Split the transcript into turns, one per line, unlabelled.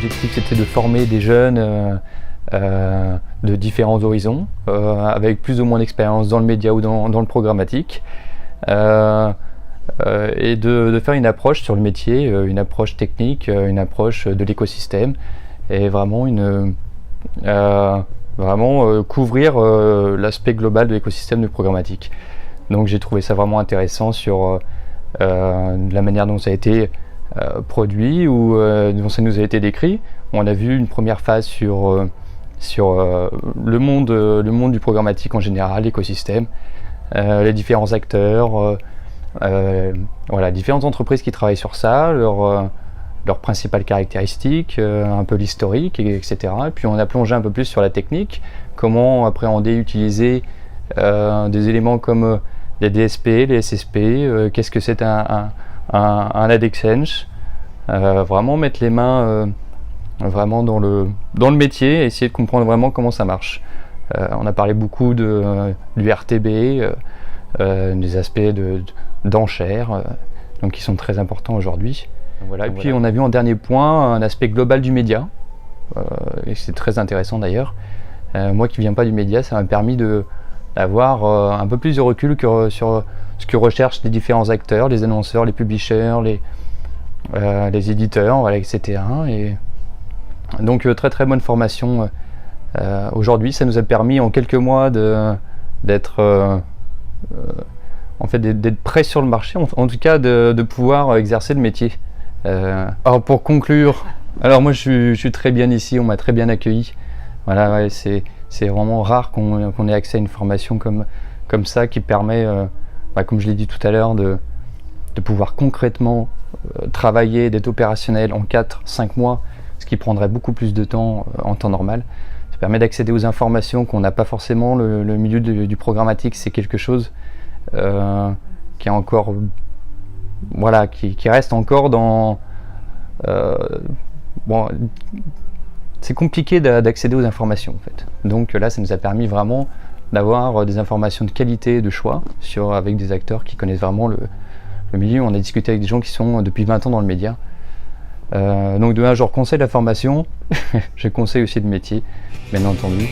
L'objectif c'était de former des jeunes de différents horizons, avec plus ou moins d'expérience dans le média ou dans le programmatique, et de faire une approche sur le métier, une approche technique, une approche de l'écosystème, et vraiment couvrir l'aspect global de l'écosystème du programmatique. Donc j'ai trouvé ça vraiment intéressant sur la manière dont ça a été produit ou dont ça nous a été décrit. On a vu une première phase sur le monde du programmatique en général, l'écosystème, les différents acteurs, voilà, différentes entreprises qui travaillent sur ça, leurs principales caractéristiques, un peu l'historique, etc. Et puis on a plongé un peu plus sur la technique, comment appréhender, utiliser des éléments comme les DSP, les SSP, qu'est-ce que c'est un ad exchange, vraiment mettre les mains vraiment dans le métier et essayer de comprendre vraiment comment ça marche. On a parlé beaucoup du RTB, des aspects d'enchères, donc qui sont très importants aujourd'hui. Voilà. Et puis on a vu en dernier point un aspect global du média, et c'est très intéressant d'ailleurs. Moi qui ne viens pas du média, ça m'a permis d'avoir un peu plus de recul sur ce que recherchent les différents acteurs, les annonceurs, les publishers, les éditeurs, voilà, etc. Et donc très bonne formation. Aujourd'hui, ça nous a permis en quelques mois d'être prêts sur le marché, en tout cas de pouvoir exercer le métier. Alors pour conclure, alors moi je suis très bien ici, on m'a très bien accueilli. Voilà, ouais, c'est vraiment rare qu'on ait accès à une formation comme ça qui permet, comme je l'ai dit tout à l'heure, de pouvoir concrètement travailler, d'être opérationnel en 4-5 mois, ce qui prendrait beaucoup plus de temps en temps normal. Ça permet d'accéder aux informations qu'on n'a pas forcément. Le milieu du programmatique, c'est quelque chose qui est encore, voilà, qui reste encore dans... c'est compliqué d'accéder aux informations en fait. Donc là, ça nous a permis vraiment d'avoir des informations de qualité, de choix, avec des acteurs qui connaissent vraiment le milieu. On a discuté avec des gens qui sont depuis 20 ans dans le média. Donc je conseille la formation, je conseille aussi le métier, bien entendu.